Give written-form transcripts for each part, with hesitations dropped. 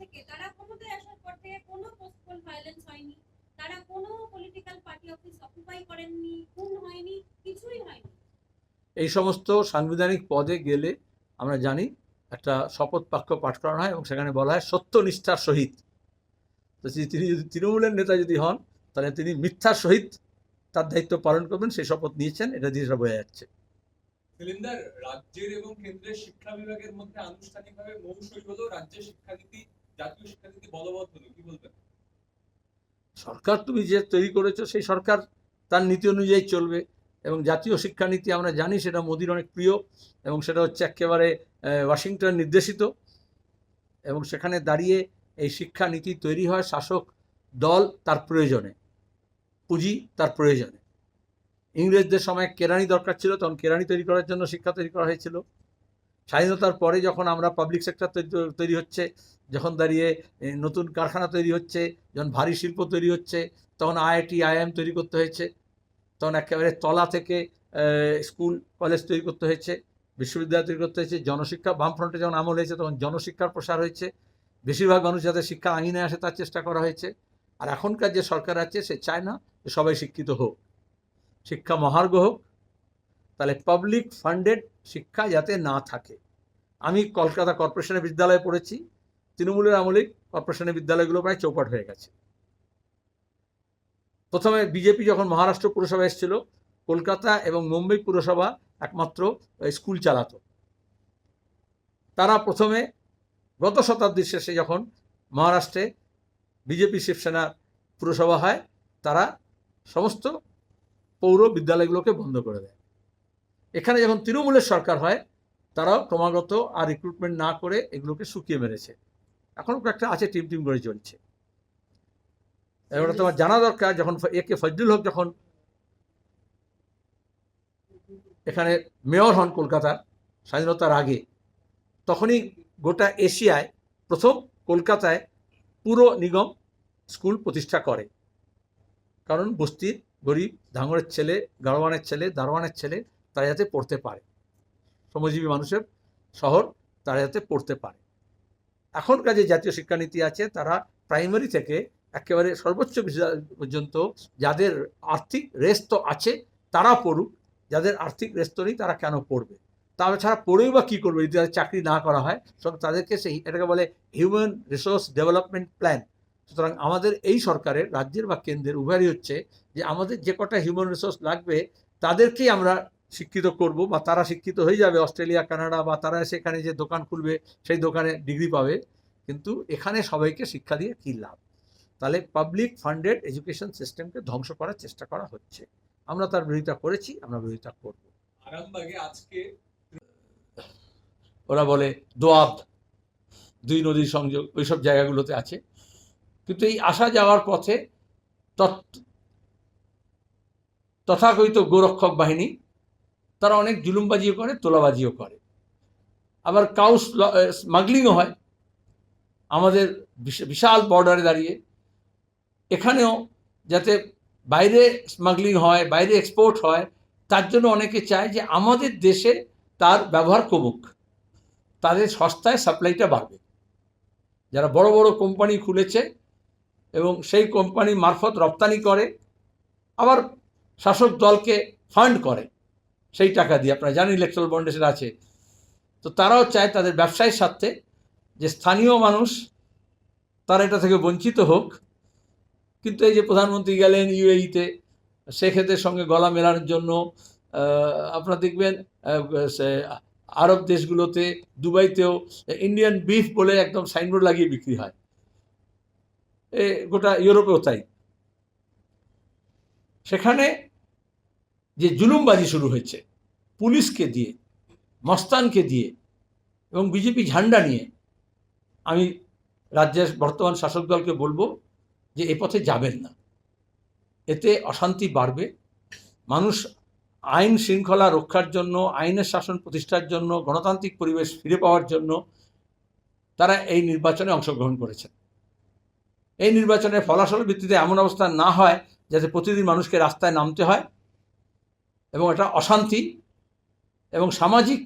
থেকে, তারা ক্ষমতায় আসার পর থেকে কোনো পোস্টপোন ভায়োলেন্স হয়নি, তারা কোনো পলিটিক্যাল পার্টি অফিস অকুপাই করেননি, খুন হয়নি, কিছুই হয়নি। এই সমস্ত সাংবিধানিক পদে গেলে আমরা জানি একটা শপথ বাক্য পাঠ করানো হয় এবং সেখানে বলা হয় সত্যনিষ্ঠার সহিত। তো তিনি যদি তৃণমূলের নেতা যদি হন তাহলে তিনি মিথ্যার সহিত তার দায়িত্ব পালন করবেন, সেই শপথ নিয়েছেন, এটা দিয়ে সেটা বোঝা যাচ্ছে। সিলিন্ডার, রাজ্যের এবং কেন্দ্রের শিক্ষা বিভাগের মধ্যে আনুষ্ঠানিকভাবে মৌসুমী হলো, রাজ্যের শিক্ষানীতি, জাতীয় শিক্ষানীতি বলবৎ হলো, কি বলবেন? সরকার তুমি যে তৈরি করেছো সেই সরকার তার নীতি অনুযায়ী চলবে এবং জাতীয় শিক্ষানীতি আমরা জানি সেটা মোদির অনেক প্রিয় এবং সেটা হচ্ছে একেবারে ওয়াশিংটন নির্দেশিত এবং সেখানে দাঁড়িয়ে এই শিক্ষানীতি তৈরি হয় শাসক দল তার প্রয়োজনে, পুঁজি তার প্রয়োজনে। ইংরেজদের সময় কেরানি দরকার ছিল, তখন কেরানি তৈরি করার জন্য শিক্ষা তৈরি করা হয়েছিল। স্বাধীনতার পরে যখন আমরা পাবলিক সেক্টর তৈরি হচ্ছে, যখন দাঁড়িয়ে নতুন কারখানা তৈরি হচ্ছে, যখন ভারী শিল্প তৈরি হচ্ছে, তখন আইআইটি আইআইএম তৈরি করতে হয়েছে, তখন একেবারে তলা থেকে স্কুল কলেজ তৈরি করতে হয়েছে, বিশ্ববিদ্যালয় তৈরি করতে হয়েছে। জনশিক্ষা বামফ্রন্টে যখন আমল হয়েছে তখন জনশিক্ষার প্রসার হয়েছে, বেশিরভাগ মানুষ যাতে শিক্ষা আঙিনে আসে তার চেষ্টা করা হয়েছে। আর এখনকার যে সরকার আছে সে চায় না যে সবাই শিক্ষিত হোক, শিক্ষা মহার্ঘ হোক, তাহলে পাবলিক ফান্ডেড শিক্ষা যাতে না থাকে। আমি কলকাতা কর্পোরেশনের বিদ্যালয়ে পড়েছি, তৃণমূলের আমলে কর্পোরেশনের বিদ্যালয়গুলো প্রায় চৌপাট হয়ে গেছে। প্রথমে বিজেপি যখন মহারাষ্ট্র পুরসভা এসেছিল, কলকাতা এবং মুম্বই পুরসভা একমাত্র স্কুল চালাতো। তারা প্রথমে গত শতাব্দীর শেষে যখন মহারাষ্ট্রে বিজেপি শিবসেনা পুরসভা হয়, তারা সমস্ত পৌর বিদ্যালয়গুলোকে বন্ধ করে দেয়। এখানে যখন তৃণমূলের সরকার হয়, তারাও ক্রমাগত আর রিক্রুটমেন্ট না করে এগুলোকে শুকিয়ে মেরেছে। এখনও একটা আছে, টিম টিম করে চলছে। এবার তোমার জানা দরকার, যখন একে ফজলুল হক যখন এখানে মেয়র হন কলকাতার স্বাধীনতার আগে, তখনই গোটা এশিয়ায় প্রথম কলকাতায় পুর নিগম স্কুল প্রতিষ্ঠা করে। কারণ বস্তির গরিব ধাঙ্গরের ছেলে, গাড়োয়ানের ছেলে, দারোয়ানের ছেলে তারা যাতে পড়তে পারে, শ্রমজীবী মানুষের শহর, তারা যাতে পড়তে পারে। এখনকার যে জাতীয় শিক্ষানীতি আছে, তারা প্রাইমারি থেকে একেবারে সর্বোচ্চ পর্যন্ত যাদের আর্থিক রেস্ট তো আছে তারা পড়ুক, যাদের আর্থিক রেস্ট নেই তারা কেন পড়বে? তাছাড়া পড়েই বা কী করবে যদি তাদের চাকরি না করা হয়? সুতরাং তাদেরকে সেই এটাকে বলে হিউম্যান রিসোর্স ডেভেলপমেন্ট প্ল্যান। সুতরাং আমাদের এই সরকারের, রাজ্যের বা কেন্দ্রের উভয়ই হচ্ছে যে আমাদের যে কটা হিউম্যান রিসোর্স লাগবে তাদেরকেই আমরা শিক্ষিত করব, বা তারা শিক্ষিত হয়ে যাবে অস্ট্রেলিয়া কানাডা, বা তারা সেখানে যে দোকান খুলবে সেই দোকানে ডিগ্রি পাবে। কিন্তু এখানে সবাইকে শিক্ষা দিয়ে কী লাভ? তাহলে পাবলিক ফান্ডেড এডুকেশন সিস্টেমকে ধ্বংস করার চেষ্টা করা হচ্ছে। আমরা তার বিরোধিতা করেছি, আমরা বিরোধিতা করব। আরামবাগে আজকে ওরা বলে দোয়াব, দুই নদীর সংযোগ, ওইসব জায়গাগুলোতে আছে। কিন্তু এই আসা যাওয়ার পথে তথাকথিত গোরক্ষক বাহিনী তারা অনেক জুলুমবাজিও করে, তোলাবাজিও করে, আবার কাউ স্মাগলিংও হয় আমাদের বিশাল বর্ডারে দাঁড়িয়ে। এখানেও যাতে বাইরে স্মাগলিং হয়, বাইরে এক্সপোর্ট হয়, তার জন্য অনেকে চায় যে আমাদের দেশে তার ব্যবহার কমুক, তাদের সস্তায় সাপ্লাইটা বাড়বে। যারা বড় বড় কোম্পানি খুলেছে এবং সেই কোম্পানি মারফত রপ্তানি করে, আবার শাসক দলকে ফান্ড করে সেই টাকা দিয়ে, আপনারা জানেন ইলেকট্রাল বন্ডে সেটা আছে। তো তারাও চায় তাদের ব্যবসায়ের স্বার্থে যে স্থানীয় মানুষ তারা এটা থেকে বঞ্চিত হোক। কিন্তু এই যে প্রধানমন্ত্রী গেলেন ইউএইতে, শেখেদের সঙ্গে গলা মেলানোর জন্য, আপনারা দেখবেন আরব দেশগুলোতে, দুবাইতেও ইন্ডিয়ান বিফ বলে একদম সাইনবোর্ড লাগিয়ে বিক্রি হয়, গোটা ইউরোপেও তাই। সেখানে যে জুলুমবাজি শুরু হয়েছে পুলিশকে দিয়ে, মস্তানকে দিয়ে এবং বিজেপি ঝান্ডা নিয়ে, আমি রাজ্যের বর্তমান শাসক দলকে বলবো যে এ পথে যাবেন না। এতে অশান্তি বাড়বে। মানুষ আইন শৃঙ্খলা রক্ষার জন্য, আইনের শাসন প্রতিষ্ঠার জন্য, গণতান্ত্রিক পরিবেশ ফিরে পাওয়ার জন্য তারা এই নির্বাচনে অংশগ্রহণ করেছেন। এই নির্বাচনের ফলাফলের ভিত্তিতে এমন অবস্থা না হয় যাতে প্রতিদিন মানুষকে রাস্তায় নামতে হয় এবং এটা অশান্তি এবং সামাজিক,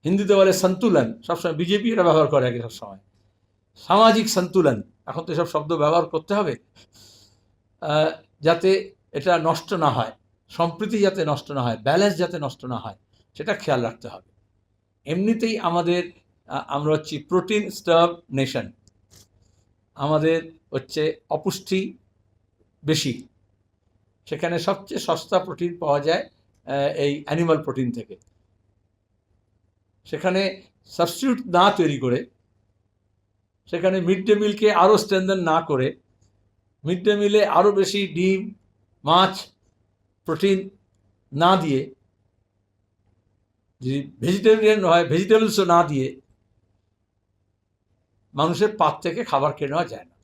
হিন্দিতে বলে সন্তুলন, সবসময় বিজেপি এটা ব্যবহার করে আগে সবসময়, সামাজিক সন্তুলন, এখন তো এসব শব্দ ব্যবহার করতে হবে, যাতে এটা নষ্ট না হয়, সম্প্রীতি যাতে নষ্ট না হয়, ব্যালেন্স যাতে নষ্ট না হয়, সেটা খেয়াল রাখতে হবে। এমনিতেই আমাদের আমরা হচ্ছি প্রোটিন স্টার্ভ নেশন, আমাদের হচ্ছে অপুষ্টি বেশি, সেখানে সবচেয়ে সস্তা প্রোটিন পাওয়া যায় এই অ্যানিমাল প্রোটিন থেকে। সেখানে সাবস্টিটিউট না তৈরি করে, সেখানে মিড ডে মিলকে আরও স্ট্রেনদেন না করে, মিড ডে মিলে আরও বেশি ডিম, মাছ, প্রোটিন না দিয়ে, যদি ভেজিটেরিয়ান হয় ভেজিটেবলসও না দিয়ে, মানুষের পাত থেকে খাবার খেয়ে নেওয়া যায় না।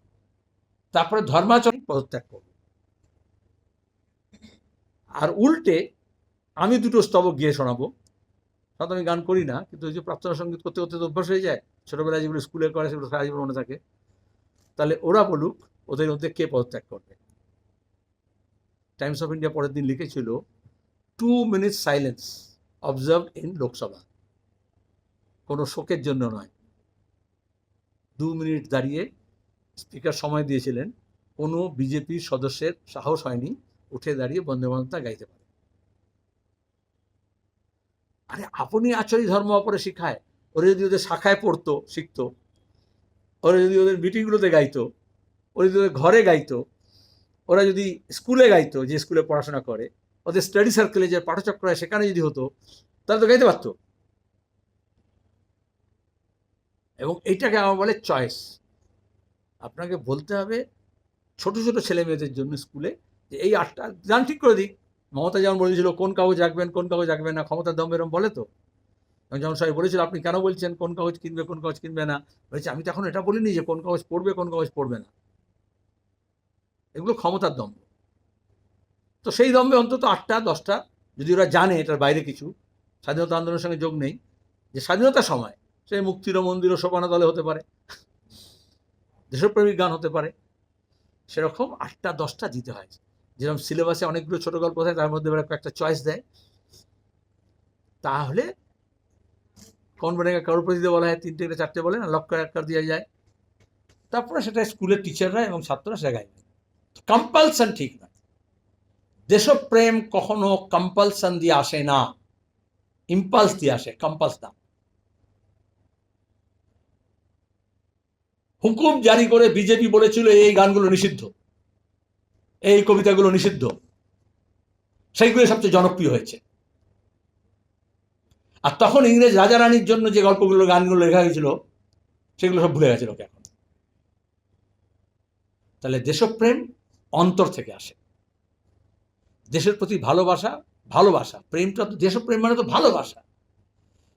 তারপরে ধর্মাচরণ পদত্যাগ করবে। আর উল্টে আমি দুটো স্তবক গিয়ে শোনাবো। সাধারণত আমি গান করি না, কিন্তু ওই যে প্রার্থনা সঙ্গীত করতে করতে তো অভ্যাস হয়ে যায়, ছোটোবেলায় যেগুলো স্কুলে করে সেগুলো সারা জীবন মনে থাকে। তাহলে ওরা বলুক ওদের মধ্যে কে পদত্যাগ করবে। টাইমস অফ ইন্ডিয়া পরের দিন লিখেছিল 2 minutes silence observed in Lok Sabha. কোনো শোকের জন্য নয়, 2 মিনিট দাঁড়িয়ে স্পিকার সময় দিয়েছিলেন, কোনো বিজেপির সদস্যের সাহস হয়নি উঠে দাঁড়িয়ে বন্দে মাতরম গাইতে পারে। আরে আপনি আচরি ধর্ম অপরে শিখায়, ওরা যদি ওদের শাখায় পড়তো শিখতো, ওরা যদি ওদের মিটিংগুলোতে গাইতো, ওরা যদি ওদের ঘরে গাইতো, ওরা যদি স্কুলে গাইতো, যে স্কুলে পড়াশোনা করে, ওদের স্টাডি সার্কেলে যে পাঠচক্র হয় সেখানে যদি হতো, তাহলে তো গাইতে পারতো। এবং এইটাকে আমার বলে চয়েস। আপনাকে বলতে হবে ছোট ছোট ছেলে মেয়েদের জন্য স্কুলে যে এই 8টা গান ঠিক করে দিই। মমতা যেমন বলেছিল কোন কাগজ রাখবেন কোন কাগজ রাখবেন না, ক্ষমতার দম এরম বলে তো। যেমন সবাই বলেছিল আপনি কেন বলছেন কোন কাগজ কিনবে কোন কাগজ কিনবে না, বলেছে আমি তো এখন এটা বলিনি যে কোন কাগজ পড়বে কোন কাগজ পড়বে না। এগুলো ক্ষমতার দম্ভ। তো সেই দম্ভে অন্তত 8টা 10টা, যদি ওরা জানে এটার বাইরে কিছু স্বাধীনতা আন্দোলনের সঙ্গে যোগ নেই, যে স্বাধীনতার সময় সেই মুক্তির মন্দির ও সোপানা দলে হতে পারে, দেশপ্রেমিক গান হতে পারে, সেরকম 8টা 10টা দিতে হয়। যেরকম সিলেবাসে অনেকগুলো ছোট গল্প থাকে, তার মধ্যে ওরা একটা চয়েস দেয়। তাহলে কোন বনে করোড়পতিতে বলা হয় 3টে 4টে বলে না, লক্ষ একটা দিয়ে যায়। তারপরে সেটা স্কুলের টিচাররা এবং ছাত্ররা সেটা গাইবে। কম্পালশন ঠিক নয়। দেশপ্রেম কখনো কম্পালশন দিয়ে আসে না, ইম্পালস দিয়ে আসে, কম্পালস না। হুকুম জারি করে বিজেপি বলেছিল এই গানগুলো নিষিদ্ধ, এই কবিতাগুলো নিষিদ্ধ, সেইগুলো সবচেয়ে জনপ্রিয় হয়েছে। আর তখন ইংরেজ রাজা রানীর জন্য যে গল্পগুলো গানগুলো লেখা হয়েছিল সেগুলো সব ভুলে গেছে লোক এখন। তাহলে দেশপ্রেম অন্তর থেকে আসে, দেশের প্রতি ভালোবাসা, ভালোবাসা প্রেমটা তো, দেশপ্রেম মানে তো ভালোবাসা।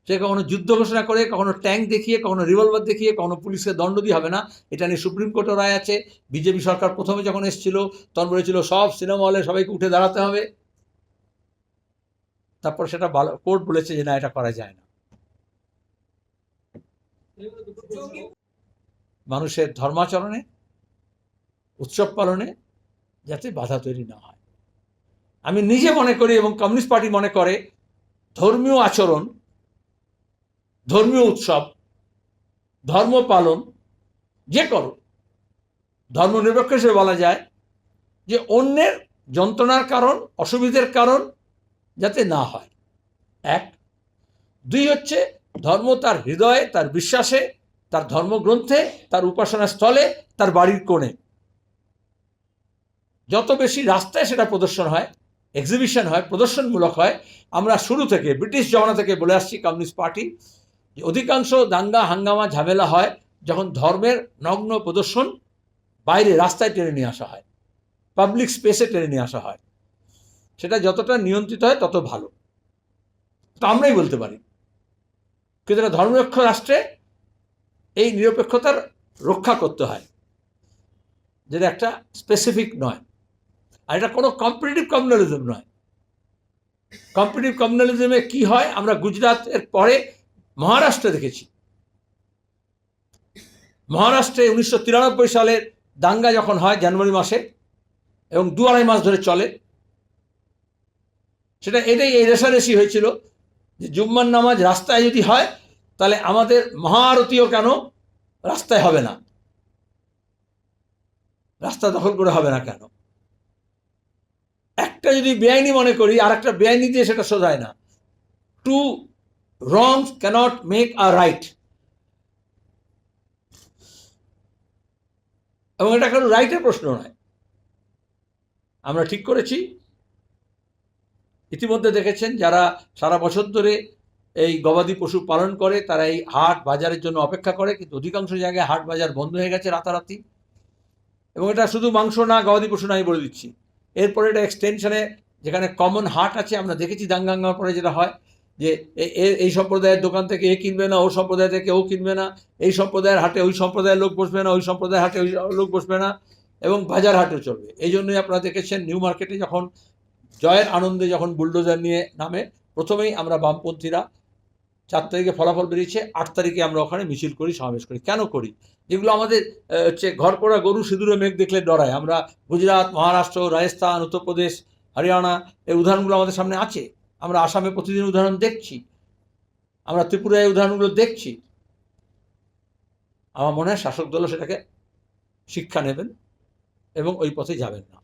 সে কখনো যুদ্ধ ঘোষণা করে, কখনো ট্যাঙ্ক দেখিয়ে, কখনো রিভলভার দেখিয়ে, কখনো পুলিশকে দণ্ড দিয়ে হবে না। এটা নিয়ে সুপ্রিম কোর্টের রায় আছে। বিজেপি সরকার প্রথমে যখন এসেছিল তখন বলেছিল সব সিনেমা হলে সবাইকে উঠে দাঁড়াতে হবে। তারপর সেটা কোর্ট বলেছে যে না, এটা করা যায় না। মানুষের ধর্মাচরণে, উৎসব পালনে যাতে বাধা তৈরি না হয়। আমি নিজে মনে করি এবং কমিউনিস্ট পার্টি মনে করে ধর্মীয় আচরণ, ধর্মীয় উৎসব, ধর্ম পালন যে করো, ধর্মনিরপেক্ষ হিসেবে বলা যায় যে অন্যের যন্ত্রণার কারণ, অসুবিধার কারণ যাতে না হয়। 1, 2 হচ্ছে ধর্ম তার হৃদয়ে, তার বিশ্বাসে, তার ধর্মগ্রন্থে, তার উপাসনা স্থলে, তার বাড়ির কোণে। যত বেশি রাস্তায় সেটা প্রদর্শন হয়, এক্সিবিশন হয়, প্রদর্শনমূলক হয়। আমরা শুরু থেকে ব্রিটিশ জমানা থেকে বলে আসছি কমিউনিস্ট পার্টি যে অধিকাংশ দাঙ্গা হাঙ্গামা ঝামেলা হয় যখন ধর্মের নগ্ন প্রদর্শন বাইরে রাস্তায় টেনে নিয়ে আসা হয়, পাবলিক স্পেসে টেনে নিয়ে আসা হয়। সেটা যতটা নিয়ন্ত্রিত হয় তত ভালো, তা আমরাই বলতে পারি। কিন্তু এটা ধর্মনিরপেক্ষ রাষ্ট্রে এই নিরপেক্ষতার রক্ষা করতে হয়, যেটা একটা স্পেসিফিক নয়। আর এটা কোনো কম্পিটিটিভ কমিউনালিজম নয়। কম্পিটিটিভ কমিউনালিজমে কি হয় আমরা গুজরাটের পরে মহারাষ্ট্রে দেখেছি। মহারাষ্ট্রে 1993 সালের দাঙ্গা যখন হয় জানুয়ারি মাসে এবং 2-2.5 মাস ধরে চলে, সেটা এটাই এই রেষারেষি হয়েছিল যে জুম্মার নামাজ রাস্তায় যদি হয় তাহলে আমাদের মহাআরতিও কেন রাস্তায় হবে না, রাস্তা দখল করে হবে না কেন? একটা যদি বেআইনি মনে করি আর একটা বেআইনি দিয়ে সেটা শোধায় না। Two wrongs cannot make a right, এবং এটা কোনো রাইটের প্রশ্ন নয়। আমরা ঠিক করেছি, ইতিমধ্যে দেখেছেন যারা সারা বছর ধরে এই গবাদি পশু পালন করে তারা এই হাট বাজারের জন্য অপেক্ষা করে, কিন্তু অধিকাংশ জায়গায় হাট বাজার বন্ধ হয়ে গেছে রাতারাতি। এবং এটা শুধু মাংস না, গবাদি পশু না, আমি বলে দিচ্ছি। এরপরে এটা এক্সটেনশনে যেখানে কমন হাট আছে, আমরা দেখেছি দাঙ্গাঙ্গার পরে যেটা হয় যে এই সম্প্রদায়ের দোকান থেকে এ কিনবে না, ও সম্প্রদায় থেকে ও কিনবে না, এই সম্প্রদায়ের হাটে ওই সম্প্রদায়ের লোক বসবে না, ওই সম্প্রদায়ের হাটে ওই লোক বসবে না, এবং বাজার হাটেও চলবে। এই জন্যই আপনারা দেখেছেন নিউ মার্কেটে যখন জয়ের আনন্দে যখন বুলডোজার নিয়ে নামে, প্রথমেই আমরা বামপন্থীরা 4 তারিখে ফলাফল বেরিয়েছে, 8 তারিখে আমরা ওখানে মিছিল করি, সমাবেশ করি। কেন করি? যেগুলো আমাদের হচ্ছে ঘর পোড়া গরু সিঁদুরে মেঘ দেখলে ডরায়। আমরা গুজরাট, মহারাষ্ট্র, রাজস্থান, উত্তরপ্রদেশ, হরিয়ানা, এই উদাহরণগুলো আমাদের সামনে আছে। আমরা আসামে প্রতিদিন উদাহরণ দেখছি, আমরা ত্রিপুরায় উদাহরণগুলো দেখছি। আমার মনে হয় শাসক দলও সেটাকে শিক্ষা নেবেন এবং ওই পথে যাবেন না।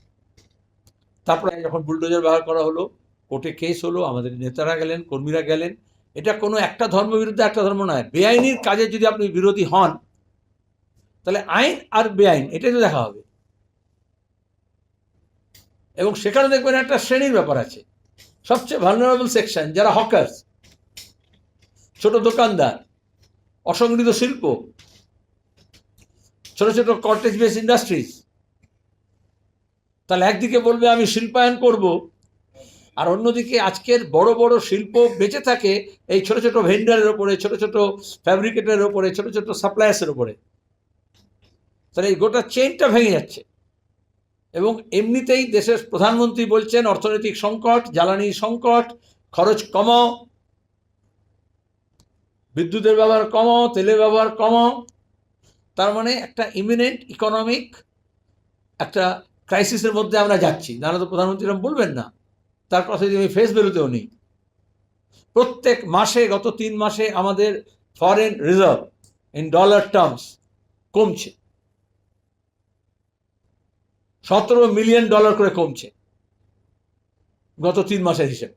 তারপরে যখন বুলডোজার ব্যবহার করা হলো, কোর্টে কেস হলো, আমাদের নেতারা গেলেন, কর্মীরা গেলেন। এটা কোনো একটা ধর্ম বিরুদ্ধে একটা ধর্ম নয়। বেআইনির কাজে যদি আপনি বিরোধী হন, তাহলে আইন আর বেআইন এটাই তো দেখা হবে। এবং সেখানে দেখবেন একটা শ্রেণীর ব্যাপার আছে। সবচেয়ে ভালনারেবল সেকশন যারা হকার্স, ছোট দোকানদার, অসংগঠিত শিল্প, ছোট ছোট কটেজ বেস ইন্ডাস্ট্রিজ, তাহলে একদিকে বলবে আমি শিল্পায়ন করব, আর অন্যদিকে আজকের বড় বড় শিল্প বেঁচে থাকে এই ছোট ছোট ভেন্ডারের ওপরে, ছোট ছোট ফ্যাব্রিকেটের ওপরে, ছোট ছোট সাপ্লায়ার্সের ওপরে। তাহলে এই গোটা চেইনটা ভেঙে যাচ্ছে। এবং এমনিতেই দেশের প্রধানমন্ত্রী বলছেন অর্থনৈতিক সংকট, জ্বালানি সংকট, খরচ কমাও, বিদ্যুতের ব্যবহার কমাও, তেলের ব্যবহার কমাও। তার মানে একটা ইমিনেন্ট ইকোনমিক একটা ক্রাইসিসের মধ্যে আমরা যাচ্ছি। নাহলে তো প্রধানমন্ত্রী বলবেন না, তার কথা যদি আমি ফেস বেরোতেও নেই। প্রত্যেক মাসে, গত 3 মাসে আমাদের foreign reserve in dollar terms কমছে, $17 মিলিয়ন করে কমছে গত 3 মাসের হিসেবে।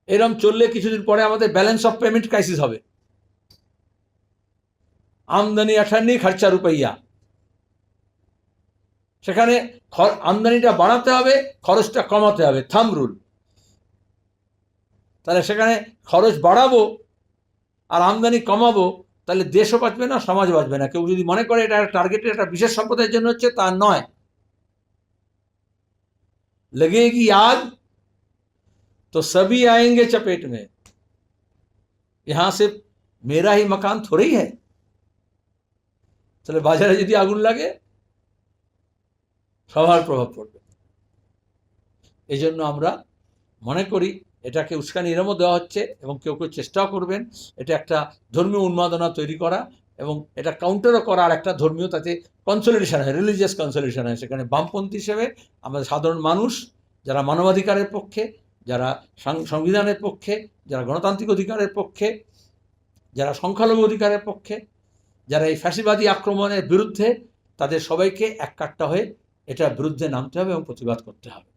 এরম চললে কিছুদিন পরে আমাদের ব্যালেন্স অফ পেমেন্ট ক্রাইসিস হবে। আমদানি 98, খরচা রুপইয়া। সেখানে আমদানিটা বাড়াতে হবে, খরচটা কমাতে হবে, থাম্ব রুল। তাহলে সেখানে খরচ বাড়াবো আর আমদানি কমাবো, তাহলে দেশও বাঁচবে না, সমাজ বাঁচবে না। কেউ যদি মনে করে এটা টার্গেটের একটা বিশেষ সম্প্রদায়ের জন্য হচ্ছে, তা নয়। लगेगी आग तो सभी आएंगे चपेट में। यहां से मेरा ही मकान थोड़ी है। তাহলে বাজারে যদি আগুন লাগে সবার প্রভাব পড়বে। এই জন্য আমরা মনে করি এটাকে উস্কানি এরমও দেওয়া হচ্ছে, এবং কেউ কেউ চেষ্টাও করবেন এটা একটা ধর্মীয় উন্মাদনা তৈরি করা, এবং এটা কাউন্টারও করা আর একটা ধর্মীয়, তাতে কনসলিডেশন হয়, রিলিজিয়াস কনসলিডেশন হয়। সেখানে বামপন্থী হিসেবে আমাদের সাধারণ মানুষ, যারা মানবাধিকারের পক্ষে, যারা সংবিধানের পক্ষে, যারা গণতান্ত্রিক অধিকারের পক্ষে, যারা সংখ্যালঘু অধিকারের পক্ষে, যারা এই ফ্যাসিবাদী আক্রমণের বিরুদ্ধে, তাদের সবাইকে এক কাট্টা হয়ে এটার বিরুদ্ধে নামতে হবে এবং প্রতিবাদ করতে হবে।